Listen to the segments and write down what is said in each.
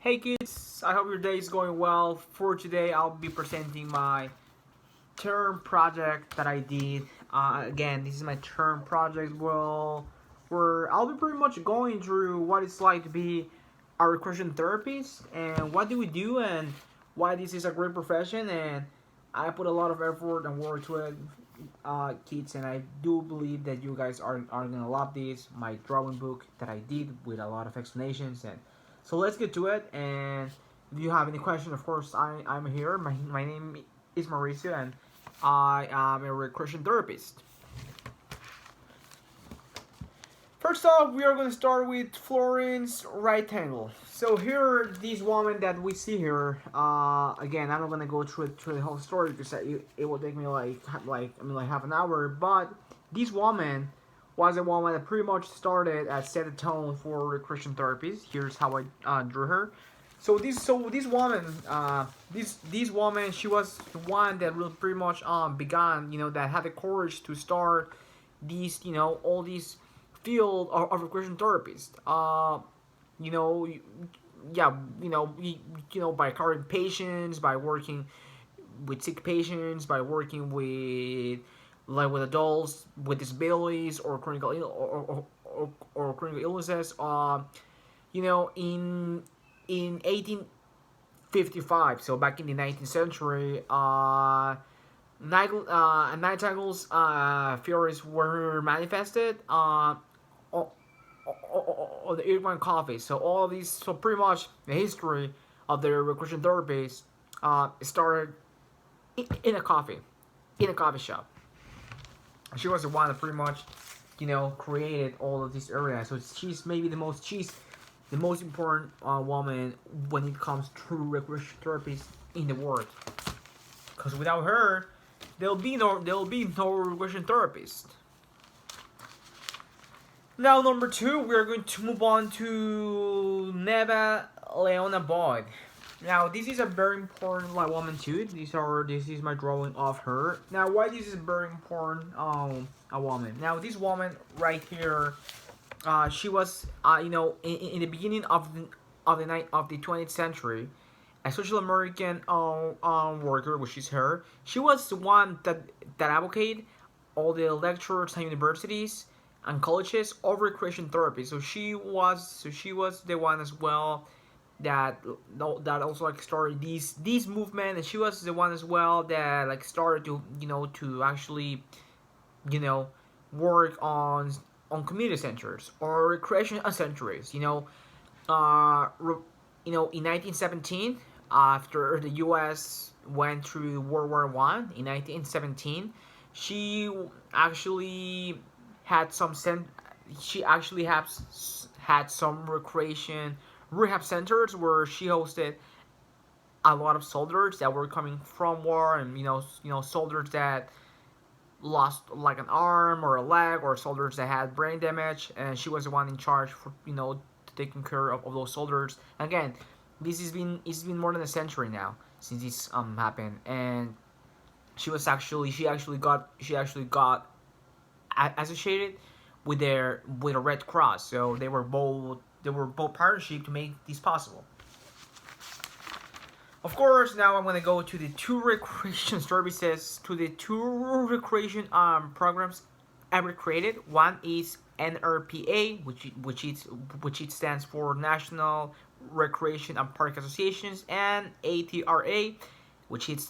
Hey kids, I hope your day is going well. For today, I'll be presenting my term project that I did. Again, this is my term project. Where I'll be pretty much going through what it's like to be a regression therapist and what do we do and why this is a great profession. And I put a lot of effort and work to it, kids, and I do believe that you guys are gonna love this. My drawing book that I did with a lot of explanations and so let's get to it. And if you have any questions, of course, I'm here. My name is Mauricio, and I am a regression therapist. First off, we are going to start with Florence Rectangle. So here, this woman that we see here. Again, I'm not going to go through the whole story because it will take me like half an hour. But this woman was a woman that pretty much started as set a tone for regression therapies. Here's how I drew her. This woman, this woman, she was the one that really pretty much began, that had the courage to start these, all these field of regression therapists. You know, yeah, by covering patients, by working with sick patients, by working with adults with disabilities or or chronic illnesses. In 1855, so back in the 19th century, Nightingale's theories were manifested on the Irvine coffee. So all of these, so pretty much the history of the regression therapies started in a coffee shop. She was the one that pretty much, created all of these areas. So she's maybe the most important woman when it comes to regression therapies in the world. Because without her, there'll be no regression therapist. Now, number two, we are going to move on to Neva Leona Boyd. Now, this is a very important woman too. This is my drawing of her. Now, why this is very important? A woman. Now, this woman right here, she was, in the beginning of the 20th century, a social American worker, which is her. She was the one that advocated all the lectures at universities and colleges of recreation therapy. So she was the one as well that also started these movement, and she was the one as well that started to to actually work on community centers or recreation centers. In 1917, after the U.S. went through World War One, in 1917, she actually had some had some recreation rehab centers where she hosted a lot of soldiers that were coming from war, and soldiers that lost like an arm or a leg, or soldiers that had brain damage, and she was the one in charge for taking care of those soldiers. Again, it's been more than a century now since this happened, and she actually got associated with a Red Cross. So they were both partnership to make this possible. Of course, now I'm gonna go to the two recreation services, to the two recreation programs ever created. One is NRPA, which it stands for National Recreation and Park Associations, and ATRA, which it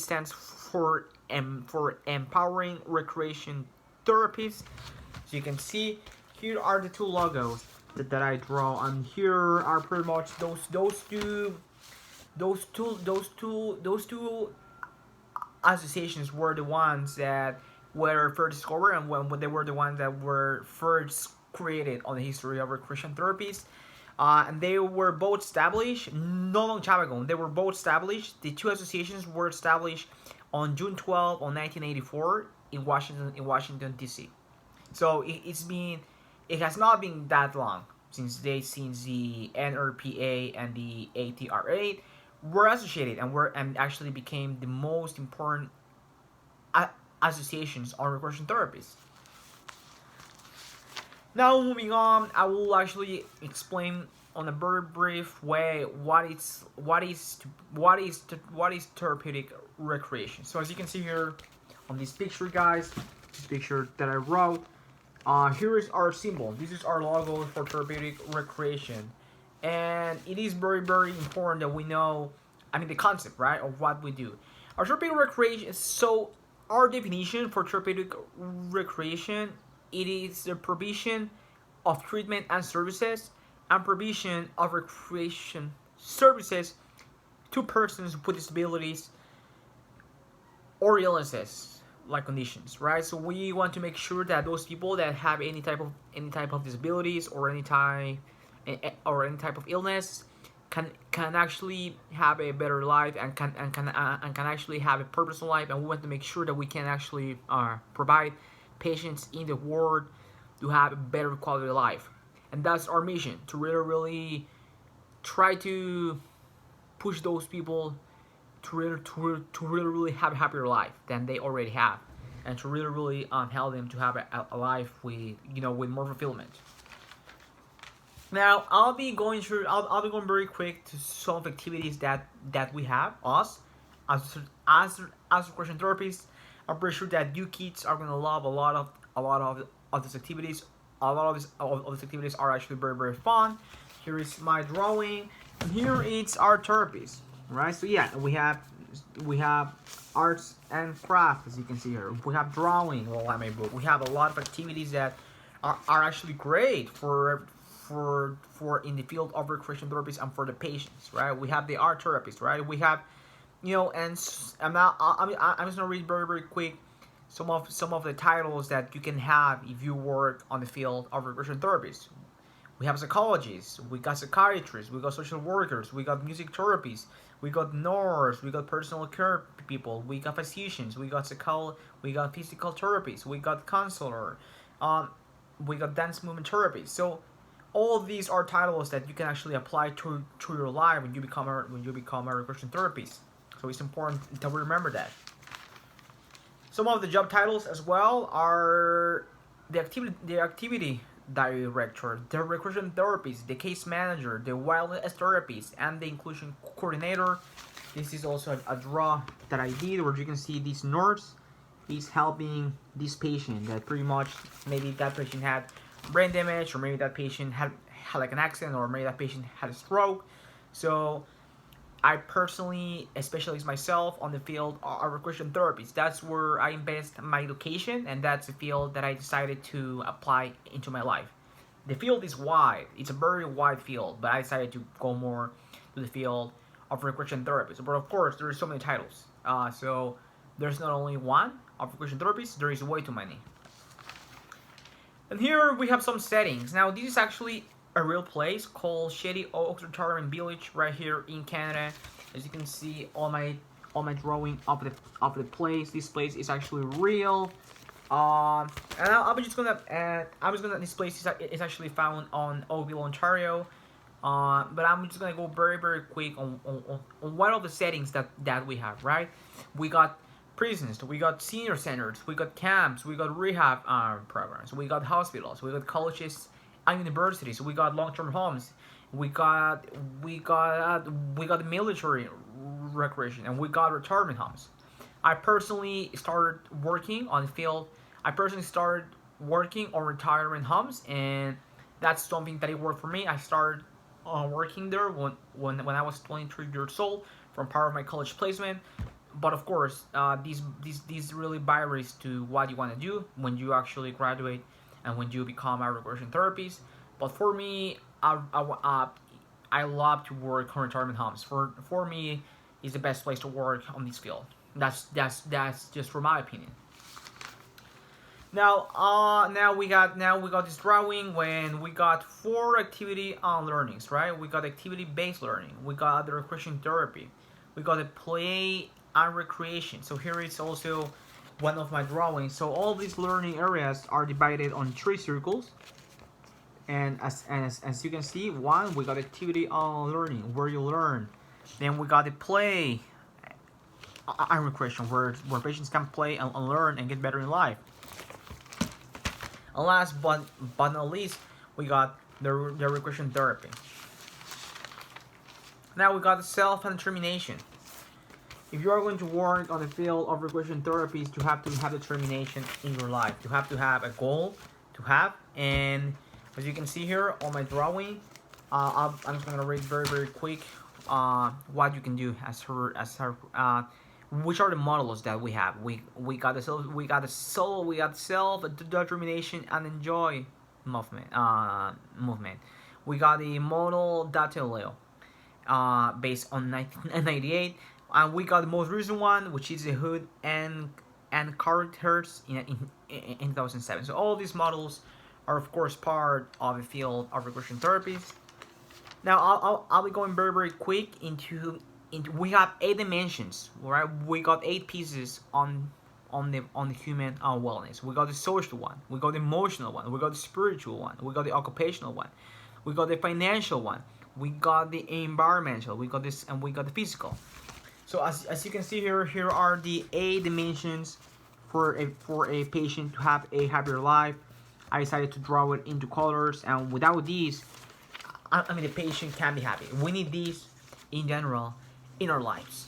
stands for Empowering Recreation Therapies. So you can see here are the two logos that I draw, and here are pretty much those two associations were the ones that were first discovered, and when they were the ones that were first created on the history of recreation therapies. And they were both established not long time ago. They were both established. The two associations were established on June 12 of 1984 in Washington D.C. So it has not been that long since the NRPA and the ATRA were associated and actually became the most important associations on regression therapies. Now moving on, I will actually explain on a very brief way what is therapeutic recreation. So as you can see here on this picture, guys, this picture that I wrote, here is our symbol. This is our logo for therapeutic recreation, and it is very important that we know, I mean, the concept, right, of what we do. Our therapeutic recreation. So our definition for therapeutic recreation, it is the provision of treatment and services and provision of recreation services to persons with disabilities or illnesses like conditions, right? So we want to make sure that those people that have any type of disabilities or any type of illness can actually have a better life and can actually have a purposeful life. And we want to make sure that we can actually provide patients in the world to have a better quality of life. And that's our mission, to really try to push those people to really have a happier life than they already have, and to really help them to have a life with, with more fulfillment. Now I'll be going very quick to some of the activities that we have us as recreation therapists. I'm pretty sure that you kids are gonna love a lot of these activities. A lot of these activities are actually very fun. Here is my drawing, and here is our therapies, right? So yeah, we have arts and crafts, as you can see here. We have drawing, well, I mean, we have a lot of activities that are actually great for in the field of recreation therapies and for the patients, right? We have the art therapies, right? We have, and I'm just gonna read very quick some of the titles that you can have if you work on the field of recreation therapies. We have psychologists, we got psychiatrists, we got social workers, we got music therapies, we got nurses, we got personal care people, we got physicians, we got we got physical therapists, we got counselor, we got dance movement therapy. So all of these are titles that you can actually apply to your life when you become a recreation therapist. So it's important that we remember that. Some of the job titles as well are the activity director, the recreation therapist, the case manager, the wellness therapist, and the inclusion coordinator. This is also a draw that I did where you can see this nurse is helping this patient that pretty much, maybe that patient had brain damage, or maybe that patient had like an accident, or maybe that patient had a stroke. So I personally specialize myself on the field of recreation therapies. That's where I invest my education, and that's the field that I decided to apply into my life. The field is wide. It's a very wide field, but I decided to go more to the field of recreation therapies. But of course, there are so many titles. So there's not only one of recreation therapists, there is way too many. And here we have some settings. Now this is actually a real place called Shady Oaks Retirement Village right here in Canada. As you can see on my drawing of the place, this place is actually real. And this place is actually found on Oakville, Ontario. But I'm just gonna go very quick on one of the settings that we have, right? We got prisons, we got senior centers, we got camps, we got rehab programs, we got hospitals, we got colleges and universities, we got long-term homes, we got military recreation, and we got retirement homes. I personally started working on the field. I personally started working on retirement homes, and that's something that it worked for me. I started working there when I was 23 years old from part of my college placement. But of course, these really varies to what you want to do when you actually graduate and when you become a recreation therapist. But for me, I love to work on retirement homes. For me, it's the best place to work on this field. That's just from my opinion. Now we got this drawing when we got 4 activity learnings, right? We got activity-based learning. We got the recreation therapy. We got the play and recreation. So here is also one of my drawings. So all these learning areas are divided on 3 circles. And as you can see, one, we got activity learning, where you learn. Then we got the play and recreation, where patients can play and learn and get better in life. And last but not least, we got the recreation therapy. Now we got the self and determination. If you are going to work on the field of regression therapies, you have to have determination in your life. You have to have a goal to have, and as you can see here on my drawing, I'm just gonna read very quick what you can do as her which are the models that we have. We got the self, we got the soul, we got self, determination, and enjoy movement. Movement. We got the model Datileo, based on 1998, and we got the most recent one, which is the Hood and characters in 2007. So all these models are of course part of the field of regression therapies. Now I'll be going very quick into we have 8 dimensions, right? We got 8 pieces on the human wellness. We got the social one, we got the emotional one, we got the spiritual one, we got the occupational one, we got the financial one, we got the environmental, we got this, and we got the physical. So as you can see here, here are the 8 dimensions for a patient to have a happier life. I decided to draw it into colors, and without these, I mean, the patient can't be happy. We need these in general in our lives.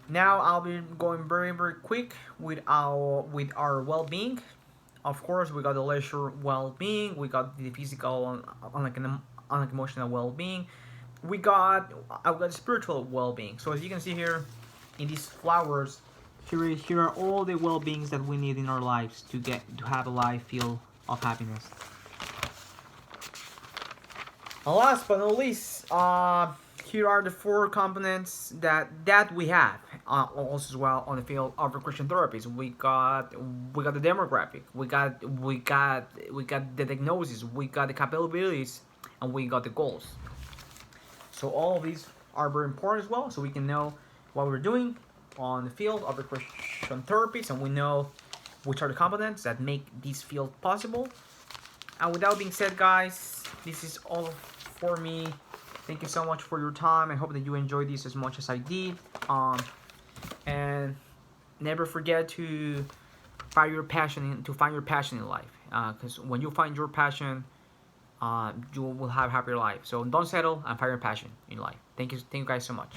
Now I'll be going very quick with our well-being. Of course, we got the leisure well-being, we got the physical and emotional well-being. I've got spiritual well-being. So as you can see here in these flowers, here are all the well-beings that we need in our lives to have a life feel of happiness. And last but not least, here are the 4 components that we have also as well on the field of regression therapies. We got the demographic, we got the diagnosis, we got the capabilities, and we got the goals. So all of these are very important as well, so we can know what we're doing on the field of regression therapies, and we know which are the components that make this field possible. And with that being said, guys, this is all for me. Thank you so much for your time. I hope that you enjoyed this as much as I did. And never forget to find your passion in life. Because when you find your passion, you will have a happier life. So don't settle and find your passion in life. Thank you guys so much.